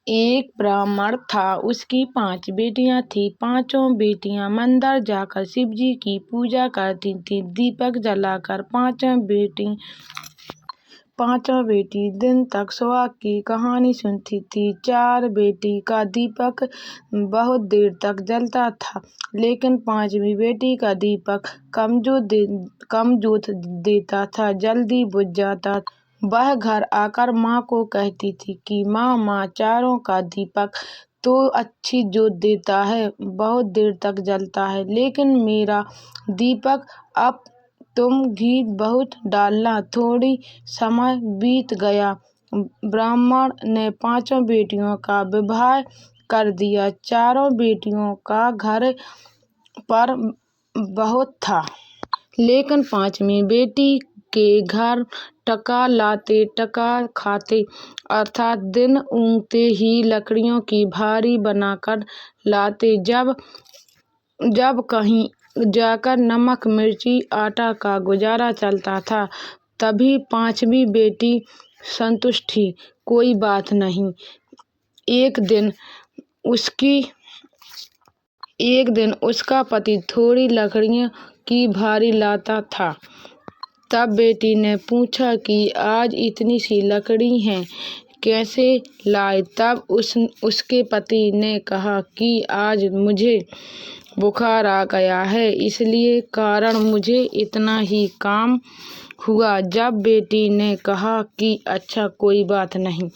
एक ब्राह्मण था, उसकी 5 बेटियां थीं। पांचों बेटियां मंदिर जाकर शिवजी की पूजा करती थीं। दीपक जलाकर पांचों बेटी दिन तक सुहाग की कहानी सुनती थी। 4 बेटी का दीपक बहुत देर तक जलता था, लेकिन 5वीं बेटी का दीपक कम जोत देता था, जल्दी बुझ जाता था। वह घर आकर माँ को कहती थी कि माँ, चारों का दीपक तो अच्छी जोत देता है, बहुत देर तक जलता है, लेकिन मेरा दीपक अब तुम घी बहुत डालना। थोड़ी समय बीत गया। ब्राह्मण ने 5 बेटियों का विवाह कर दिया। चारों बेटियों का घर पर बहुत था, लेकिन 5वीं बेटी के घर टका लाते टका खाते, अर्थात दिन ऊगते ही लकड़ियों की भारी बनाकर लाते। जब कहीं जाकर नमक मिर्ची आटा का गुजारा चलता था, तभी 5वीं बेटी संतुष्ट थी, कोई बात नहीं। एक दिन उसका पति थोड़ी लकड़ियों की भारी लाता था। तब बेटी ने पूछा कि आज इतनी सी लकड़ी है, कैसे लाए? तब उसके पति ने कहा कि आज मुझे बुखार आ गया है, इसलिए कारण मुझे इतना ही काम हुआ। जब बेटी ने कहा कि अच्छा, कोई बात नहीं।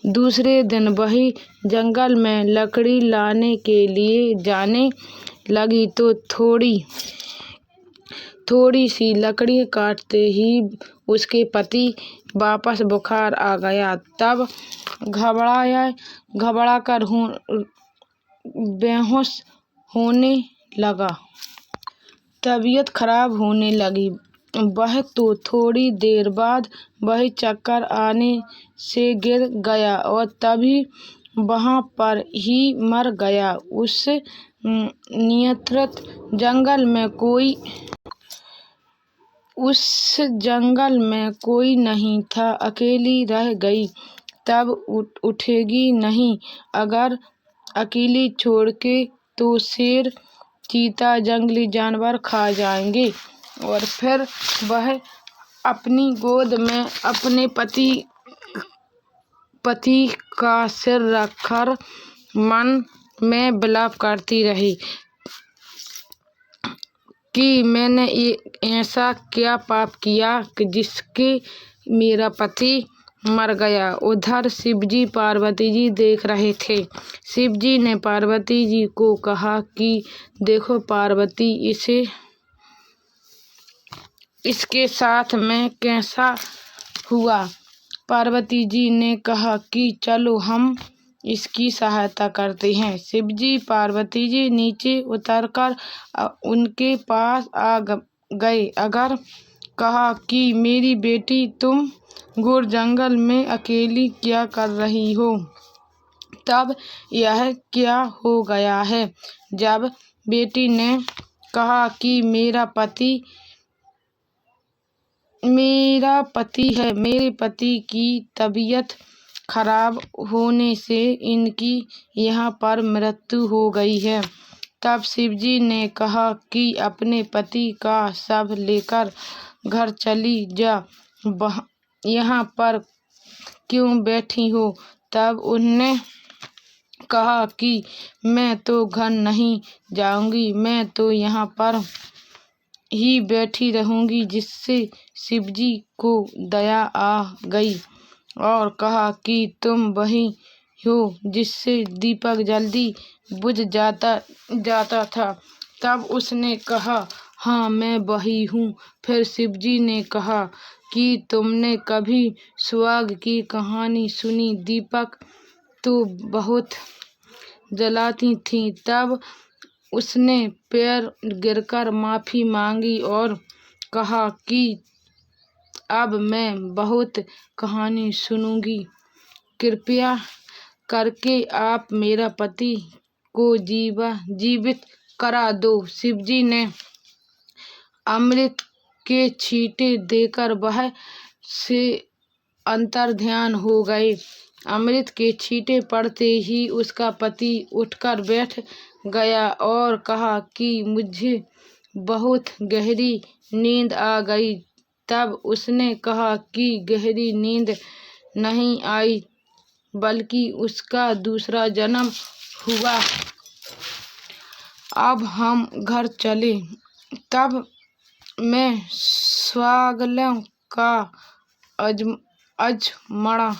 दूसरे दिन वही जंगल में लकड़ी लाने के लिए जाने लगी तो थोड़ी सी लकड़ी काटते ही उसके पति वापस बुखार आ गया। तब घबरा कर बेहोश होने लगा। तबीयत खराब होने लगी। वह तो थोड़ी देर बाद वही चक्कर आने से गिर गया और तभी वहाँ पर ही मर गया। उस नियंत्रित जंगल में कोई नहीं था, अकेली रह गई। तब उठेगी नहीं, अगर अकेली छोड़ के तो शेर, चीता, जंगली जानवर खा जाएंगे। और फिर वह अपनी गोद में अपने पति का सिर रखकर मन में विलाप करती रही कि मैंने ऐसा क्या पाप किया कि जिसके मेरा पति मर गया। उधर शिवजी पार्वती जी देख रहे थे। शिवजी ने पार्वती जी को कहा कि देखो पार्वती, इसके साथ में कैसा हुआ? पार्वती जी ने कहा कि चलो हम इसकी सहायता करते हैं। शिवजी पार्वती जी नीचे उतरकर उनके पास आ गए। अगर कहा कि मेरी बेटी, तुम घोर जंगल में अकेली क्या कर रही हो? तब यह क्या हो गया है? जब बेटी ने कहा कि मेरा पति है, मेरे पति की तबीयत खराब होने से इनकी यहाँ पर मृत्यु हो गई है। तब शिवजी ने कहा कि अपने पति का शव लेकर घर चली जा, यहाँ पर क्यों बैठी हो? तब उन्होंने कहा कि मैं तो घर नहीं जाऊंगी, मैं तो यहाँ पर ही बैठी रहूंगी। जिससे शिवजी को दया आ गई और कहा कि तुम वही हो जिससे दीपक जल्दी बुझ जाता था। तब उसने कहा, हाँ, मैं वही हूँ। फिर शिवजी ने कहा कि तुमने कभी सुहाग की कहानी सुनी? दीपक तो बहुत जलाती थी। तब उसने पैर गिरकर माफी मांगी और कहा कि अब मैं बहुत कहानी सुनूंगी, कृपया करके आप मेरा पति को जीवित करा दो। शिवजी ने अमृत के छींटे देकर वह से अंतर्ध्यान हो गए। अमृत के छींटे पड़ते ही उसका पति उठकर बैठ गया और कहा कि मुझे बहुत गहरी नींद आ गई। तब उसने कहा कि गहरी नींद नहीं आई, बल्कि उसका दूसरा जन्म हुआ। अब हम घर चले। तब मैं स्वागलों का अजमण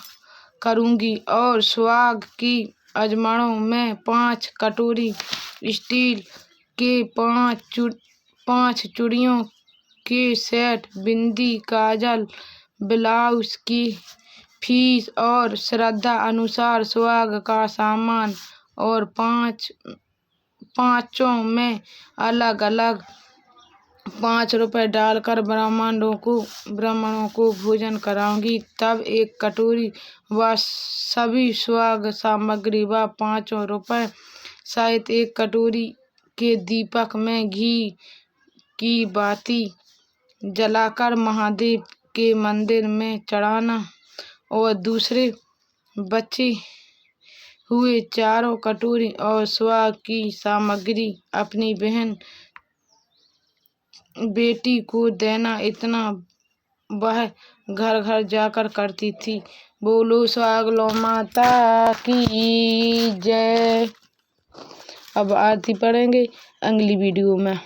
करूँगी और स्वाग की अजमणों में 5 कटोरी स्टील के 5 चूड़ियों के सेट, बिंदी, काजल, ब्लाउज की फीस और श्रद्धा अनुसार स्वाग का सामान, और पाँचों में अलग अलग 5 रुपए डालकर ब्राह्मणों को भोजन कराऊंगी। तब 1 कटोरी व सभी स्वाग सामग्री व 5 रुपए सहित 1 कटोरी के दीपक में घी की बाती जलाकर महादेव के मंदिर में चढ़ाना, और दूसरे बचे हुए 4 कटोरी और स्वाग की सामग्री अपनी बहन बेटी को देना। इतना वह घर घर जाकर करती थी। बोलो स्वागलो माता की जय। अब आरती पढ़ेंगे अगली वीडियो में।